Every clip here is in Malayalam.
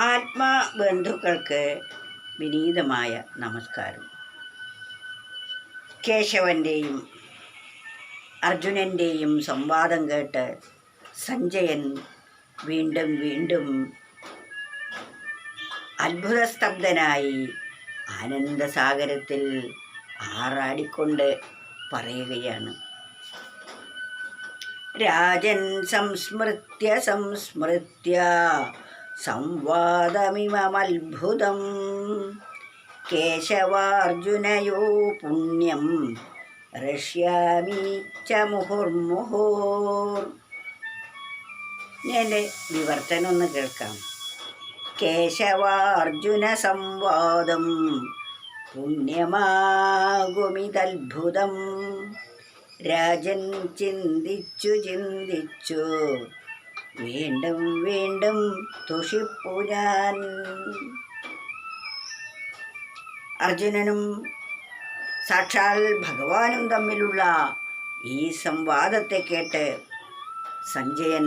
ആത്മബന്ധുക്കൾക്ക് വിനീതമായ നമസ്കാരം. കേശവൻ്റെയും അർജുനൻ്റെയും സംവാദം കേട്ട് സഞ്ജയൻ വീണ്ടും വീണ്ടും അത്ഭുതസ്തബ്ധനായി ആനന്ദസാഗരത്തിൽ ആറാടിക്കൊണ്ട് പറയുകയാണ്. രാജൻ സംസ്മൃത്യ സംസ്മൃത്യ സംവാദമിമമത്ഭുതം കേശവാർജുനയോ പുണ്യം ഋഷ്യാമി ച മുഹുർമുഹുർ. ഞാൻ വിവർത്തനം ഒന്ന് കേൾക്കാം. കേശവാർജുന സംവാദം പുണ്യമാകുമിതത്ഭുതം രാജൻ ചിന്തിച്ചു ചിന്തിച്ചു വീണ്ടും വീണ്ടും തുഷിപ്പു ഞാൻ. അർജുനനും സാക്ഷാൽ ഭഗവാനും തമ്മിലുള്ള ഈ സംവാദത്തെ കേട്ട് സഞ്ജയൻ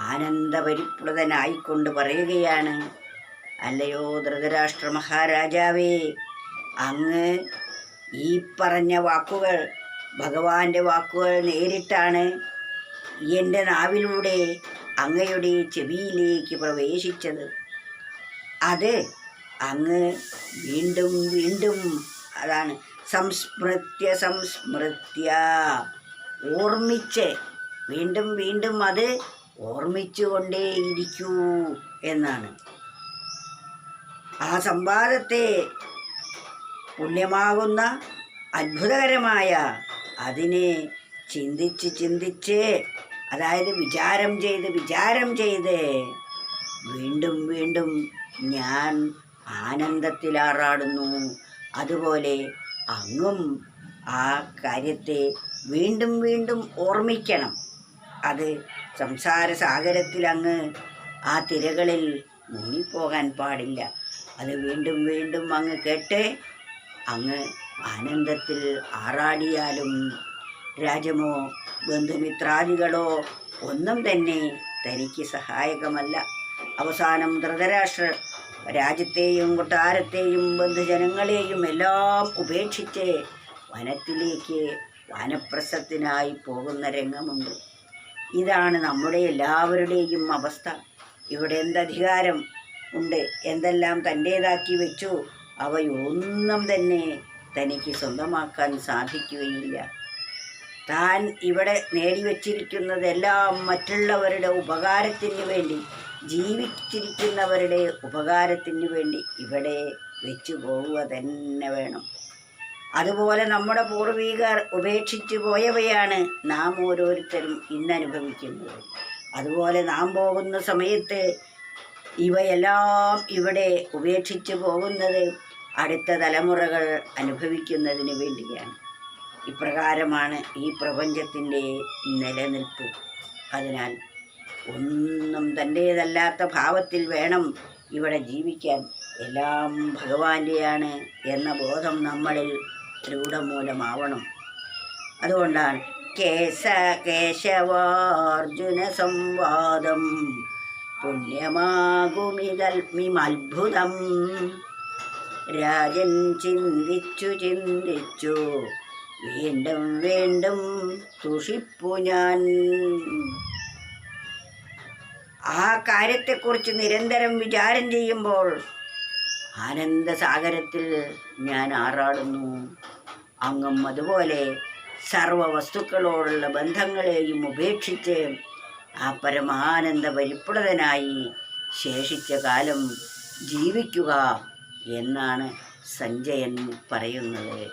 ആനന്ദപരിപ്ലുതനായിക്കൊണ്ട് പറയുകയാണ്, അല്ലയോ ധൃതരാഷ്ട്ര മഹാരാജാവേ, അങ്ങ് ഈ പറഞ്ഞ വാക്കുകൾ, ഭഗവാന്റെ വാക്കുകൾ നേരിട്ടാണ് എൻ്റെ നാവിലൂടെ അങ്ങയുടെ ചെവിയിലേക്ക് പ്രവേശിച്ചത്. അത് അങ്ങ് വീണ്ടും വീണ്ടും, അതാണ് സംസ്മൃത്യ സംസ്മൃത്യ, ഓർമ്മിച്ച് വീണ്ടും വീണ്ടും അത് ഓർമ്മിച്ചുകൊണ്ടേയിരിക്കൂ എന്നാണ്. ആ സംവാദത്തെ പുണ്യമാകുന്ന അത്ഭുതകരമായ അതിനെ ചിന്തിച്ച് ചിന്തിച്ച്, അതായത് വിചാരം ചെയ്ത് വീണ്ടും വീണ്ടും ഞാൻ ആനന്ദത്തിലാറാടുന്നു. അതുപോലെ അങ്ങും ആ കാര്യത്തെ വീണ്ടും വീണ്ടും ഓർമ്മിക്കണം. അത് സംസാര സാഗരത്തിൽ അങ്ങ് ആ തിരകളിൽ മുങ്ങിപ്പോകാൻ പാടില്ല. അത് വീണ്ടും വീണ്ടും അങ്ങ് കേട്ട് അങ്ങ് ആനന്ദത്തിൽ ആറാടിയാലും രാജ്യമോ ബന്ധുമിത്രാദികളോ ഒന്നും തന്നെ തനിക്ക് സഹായകമല്ല. അവസാനം ധൃതരാഷ്ട്രർ രാജ്യത്തെയും കൊട്ടാരത്തെയും ബന്ധുജനങ്ങളെയും എല്ലാം ഉപേക്ഷിച്ച് വനത്തിലേക്ക് വാനപ്രസ്ഥത്തിനായി പോകുന്ന രംഗമുണ്ട്. ഇതാണ് നമ്മുടെ എല്ലാവരുടെയും അവസ്ഥ. ഇവിടെ എന്തധികാരം ഉണ്ട്, എന്തെല്ലാം തൻ്റേതാക്കി വെച്ചു, അവയൊന്നും തന്നെ തനിക്ക് സ്വന്തമാക്കാൻ സാധിക്കുകയില്ല. താൻ ഇവിടെ നേടിവെച്ചിരിക്കുന്നതെല്ലാം മറ്റുള്ളവരുടെ ഉപകാരത്തിന് വേണ്ടി, ജീവിച്ചിരിക്കുന്നവരുടെ ഉപകാരത്തിന് വേണ്ടി ഇവിടെ വെച്ചു പോവുക തന്നെ വേണം. അതുപോലെ നമ്മുടെ പൂർവികർ ഉപേക്ഷിച്ചു പോയവയാണ് നാം ഓരോരുത്തരും ഇന്നനുഭവിക്കുന്നത്. അതുപോലെ നാം പോകുന്ന സമയത്ത് ഇവയെല്ലാം ഇവിടെ ഉപേക്ഷിച്ചു പോകുന്നത് അടുത്ത തലമുറകൾ അനുഭവിക്കുന്നതിന് വേണ്ടിയാണ്. ഇപ്രകാരമാണ് ഈ പ്രപഞ്ചത്തിൻ്റെ നിലനിൽപ്പ്. അതിനാൽ ഒന്നും തൻ്റേതല്ലാത്ത ഭാവത്തിൽ വേണം ഇവിടെ ജീവിക്കാൻ. എല്ലാം ഭഗവാന്റെയാണ് എന്ന ബോധം നമ്മളിൽ രൂഢമൂലമാവണം. അതുകൊണ്ടാണ് കേശവാർജുന സംവാദം പുണ്യമാകുമിതൽമിമത്ഭുതം രാജൻ ചിന്തിച്ചു ചിന്തിച്ചു വീണ്ടും വീണ്ടും തുഷിപ്പു ഞാൻ. ആ കാര്യത്തെക്കുറിച്ച് നിരന്തരം വിചാരം ചെയ്യുമ്പോൾ ആനന്ദസാഗരത്തിൽ ഞാൻ ആറാടുന്നു. അങ്ങും അതുപോലെ സർവ വസ്തുക്കളോടുള്ള ബന്ധങ്ങളെയും ഉപേക്ഷിച്ച് ആ പരമാനന്ദ പരിപ്ലുതനായി ശേഷിച്ച കാലം ജീവിക്കുക എന്നാണ് സഞ്ജയൻ പറയുന്നത്.